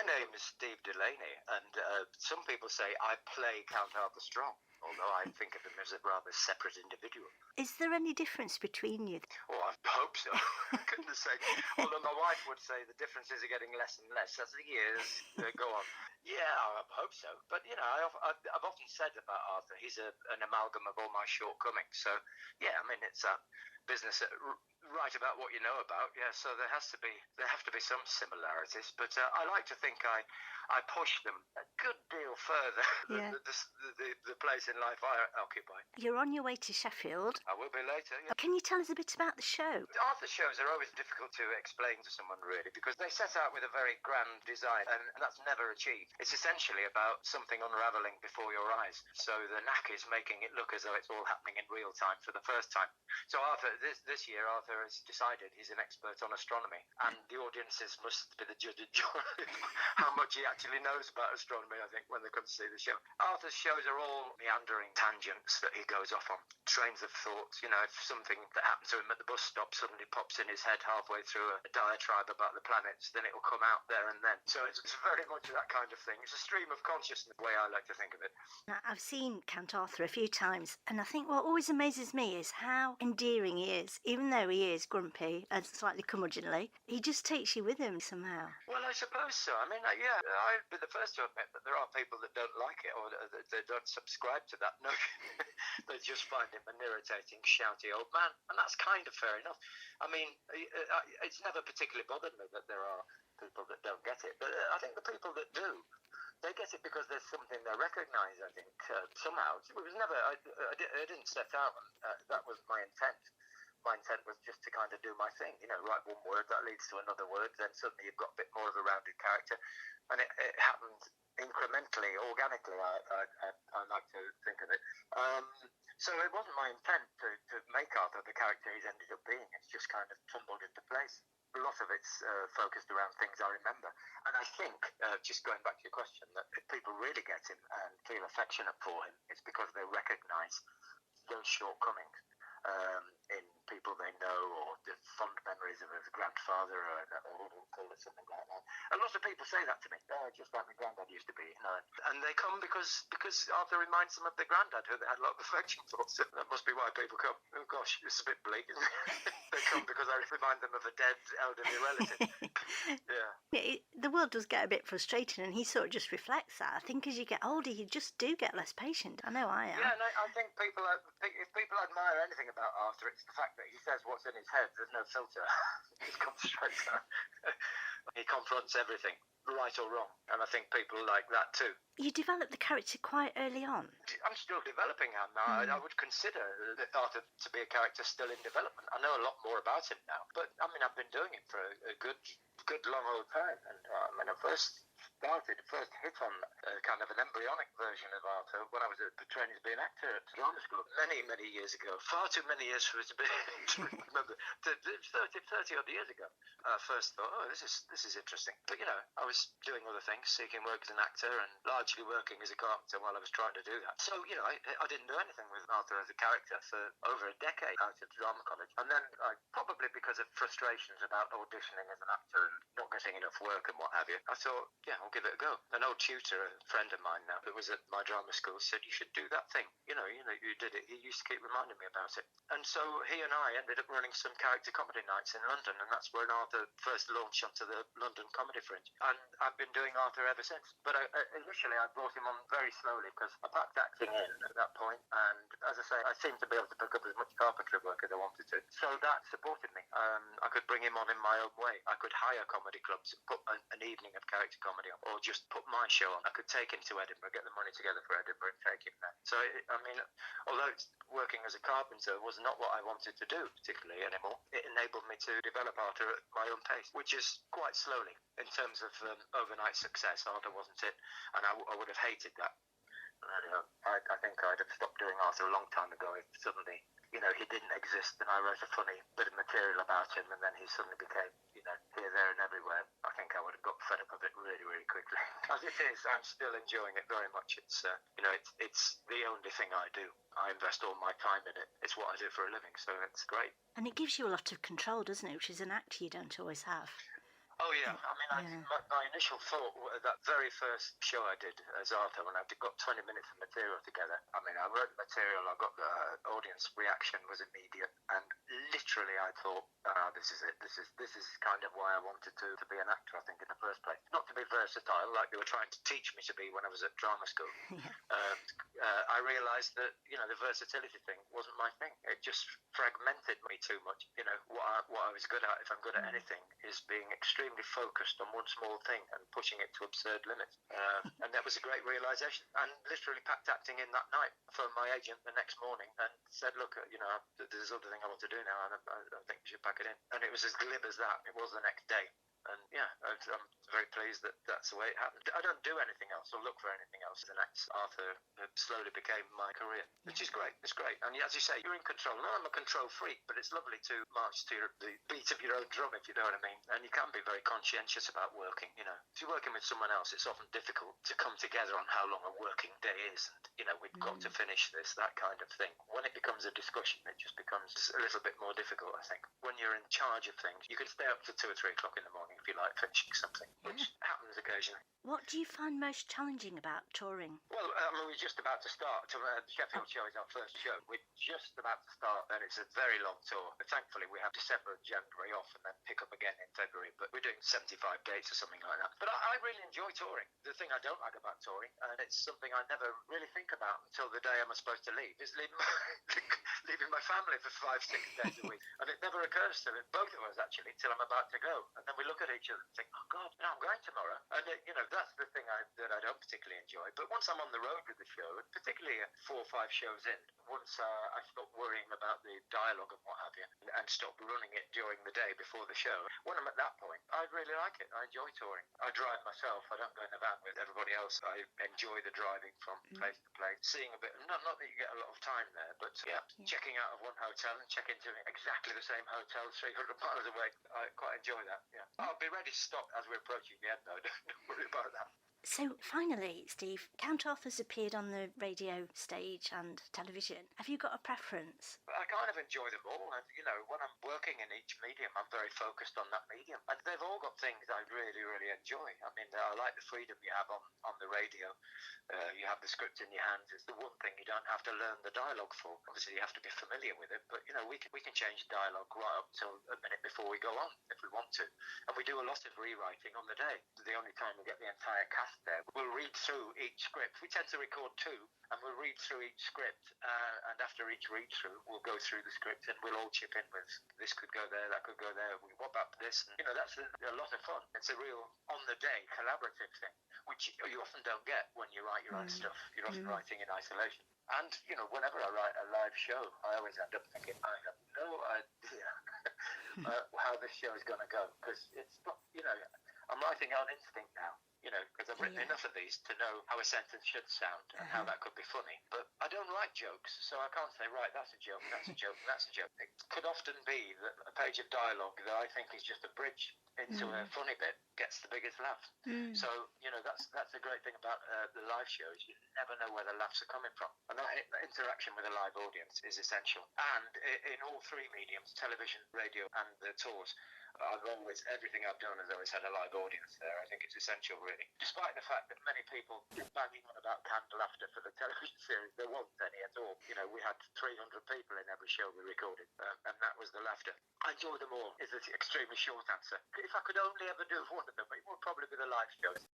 name is Steve Delaney, and some people say I play Count Arthur Strong, although I think of him as a rather separate individual. Is there any difference between you? Oh, I hope so. Goodness sake. Although my wife would say the differences are getting less and less as the years go on. Yeah, I hope so. But, you know, I've often said about Arthur, he's an amalgam of all my shortcomings. So, yeah, I mean, it's that business right about what you know about. Yeah, so there have to be some similarities. But I like to think I push them a good deal further than the place in life I occupy. You're on your way to Sheffield. I will be later, yeah. Can you tell us a bit about the show? Arthur shows are always difficult to explain to someone, really, because they set out with a very grand design, and that's never achieved. It's essentially about something unravelling before your eyes. So the knack is making it look as though it's all happening in real time for the first time. So this year, Arthur has decided he's an expert on astronomy, and the audiences must be the judge of how much he actually knows about astronomy, I think, when they come to see the show. Arthur's shows are all meandering tangents that he goes off on, trains of thoughts. You know, if something that happened to him at the bus stop suddenly pops in his head halfway through a diatribe about the planets, then it will come out there and then. So it's very much that kind of thing. It's a stream of consciousness, the way I like to think of it. Now, I've seen Count Arthur a few times, and I think what always amazes me is how endearing he is. Even though he is grumpy and slightly curmudgeonly, he just takes you with him somehow. Well, I suppose so. I mean, yeah, I'd be the first to admit that there are people that don't like it, or that they don't subscribe to that notion. They just find him an irritating, shouty old man, and that's kind of fair enough. I mean, it's never particularly bothered me that there are people that don't get it, but I think the people that do, they get it because there's something they recognise, I think, somehow. It was never, I didn't set out, that was my intent. My intent was just to kind of do my thing, you know, write one word, that leads to another word, then suddenly you've got a bit more of a rounded character, and it happened incrementally, organically, I like to think of it. So it wasn't my intent to make Arthur the character he's ended up being. It's just kind of tumbled into place. A lot of it's focused around things I remember. And I think, just going back to your question, that if people really get him and feel affectionate for him, it's because they recognise those shortcomings in people they know, or the fond memories of his grandfather, or we'll call it something like that. A lot of people say that to me, just like my granddad used to be, you know. And they come because Arthur reminds them of their granddad, who they had a lot of affection for. So that must be why people come. Oh gosh, it's a bit bleak, isn't it? They come because I remind them of a dead elderly relative. Yeah. The world does get a bit frustrating, and he sort of just reflects that. I think as you get older, you just do get less patient. I know I am. Yeah, and I think if people admire anything about Arthur, it's the fact that he says what's in his head. There's no filter. It comes straight out. He confronts everything, right or wrong, and I think people like that too. You developed the character quite early on. I'm still developing him now. I would consider Arthur to be a character still in development. I know a lot more about him now, but I mean, I've been doing it for a good long old time, and when I first hit on kind of an embryonic version of Arthur when I was training to be an actor at drama school many years ago. Far too many years for it to be to remember. 30 odd years ago. I first thought, this is interesting. But you know, I was doing other things, seeking work as an actor and largely working as a carpenter while I was trying to do that. So, you know, I didn't do anything with Arthur as a character for over a decade out at drama college. And then probably because of frustrations about auditioning as an actor and not getting enough work and what have you, I thought, yeah, I'll give it a go. An old tutor, a friend of mine now, that was at my drama school, said, you should do that thing. You know, you did it. He used to keep reminding me about it. And so he and I ended up running some character comedy nights in London, and that's when Arthur first launched onto the London Comedy Fringe. And I've been doing Arthur ever since. But initially I brought him on very slowly because I packed acting in at that point, and as I say, I seemed to be able to pick up as much carpentry work as I wanted to. So that supported me. I could bring him on in my own way. I could hire comedy clubs, put an evening of character comedy on, or just put my show on. I could take him to Edinburgh, get the money together for Edinburgh and take him there. So, I mean, although working as a carpenter was not what I wanted to do particularly anymore, it enabled me to develop Arthur at my own pace, which is quite slowly. In terms of overnight success, Arthur wasn't it, and I would have hated that. I think I'd have stopped doing Arthur a long time ago if suddenly, you know, he didn't exist and I wrote a funny bit of material about him and then he suddenly became, you know, here, there and everywhere. I think I would have got fed up of it really, really quickly. As it is, I'm still enjoying it very much. It's, you know, it's the only thing I do. I invest all my time in it. It's what I do for a living, so it's great. And it gives you a lot of control, doesn't it, which as an actor you don't always have. Oh yeah, I mean, Yeah. my initial thought, that very first show I did as Arthur, when I got 20 minutes of material together. I mean, I wrote the material, I got the audience reaction was immediate, and literally I thought, this is it. This is kind of why I wanted to be an actor. I think in the first place, not to be versatile like they were trying to teach me to be when I was at drama school. Yeah. I realised that the versatility thing wasn't my thing. It just fragmented me too much. What I was good at, if I'm good at anything, is being extremely focused on one small thing and pushing it to absurd limits. And that was a great realisation. And literally packed acting in that night. Phoned my agent the next morning and said, look, there's other thing I want to do now, and I think you should pack it in. And it was as glib as that. It was the next day. And yeah, I'm very pleased that that's the way it happened. I don't do anything else or look for anything else. The next Arthur slowly became my career, which is great. It's great. And as you say, you're in control. No, I'm a control freak, but it's lovely to march to the beat of your own drum, if you know what I mean. And you can be very conscientious about working. If you're working with someone else, it's often difficult to come together on how long a working day is. And, we've got to finish this, that kind of thing. When it becomes a discussion, it just becomes a little bit more difficult, I think. When you're in charge of things, you can stay up to 2 or 3 o'clock in the morning if you like finishing something, which happens occasionally. What do you find most challenging about touring? Well, we're just about to start. The Sheffield show is our first show. We're just about to start, and it's a very long tour. But thankfully, we have December and January off, and then pick up again in February. But we're doing 75 dates or something like that. But I really enjoy touring. The thing I don't like about touring, and it's something I never really think about until the day I'm supposed to leave, is leaving my family for 5-6 days a week. And it never occurs to both of us, actually, till I'm about to go. And then we look at each other and think, oh, God, I'm going tomorrow. And, that's the thing that I don't particularly enjoy. But once I'm on the road with the show, and particularly 4 or 5 shows in, once I stop worrying about the dialogue and what have you, and stop running it during the day before the show, when I'm at that point, I really like it. I enjoy touring. I drive myself. I don't go in the van with everybody else. I enjoy the driving from place to place, seeing a bit. Not that you get a lot of time there, but checking out of one hotel and checking into exactly the same hotel 300 miles away. I quite enjoy that. Yeah, I'll be ready to stop as we're approaching the end, though. Don't worry about that. So finally, Steve, Count Arthur's appeared on the radio stage and television. Have you got a preference? I kind of enjoy them all, and when I'm working in each medium, I'm very focused on that medium, and they've all got things I really, really enjoy. I mean, I like the freedom you have on the radio. You have the script in your hands. It's the one thing you don't have to learn the dialogue for. Obviously, you have to be familiar with it, but we can change dialogue right up till a minute before we go on if we want to, and we do a lot of rewriting on the day. The only time we get the entire cast there, we'll read through each script. We tend to record 2, and we'll read through each script, and after each read through, we'll go through the script and we'll all chip in with this could go there, that could go there. What about this? And, that's a lot of fun. It's a real on the day collaborative thing, which you often don't get when you write your own stuff. You're often writing in isolation. And whenever I write a live show, I always end up thinking, I have no idea how this show is going to go, because it's not. I'm writing on instinct now. Because I've written enough of these to know how a sentence should sound and how that could be funny. But I don't write jokes, so I can't say, right, that's a joke, that's a joke, that's a joke. It could often be that a page of dialogue that I think is just a bridge into a funny bit gets the biggest laugh. So, that's the great thing about the live shows. You never know where the laughs are coming from. And that interaction with a live audience is essential. And in all 3 mediums, television, radio, and the tours, everything I've done has always had a live audience there. I think it's essential, really. Despite the fact that many people keep banging on about canned laughter for the television series, there wasn't any at all. We had 300 people in every show we recorded, and that was the laughter. I enjoy them all, is an extremely short answer. If I could only ever do one of them, it would probably be the live shows.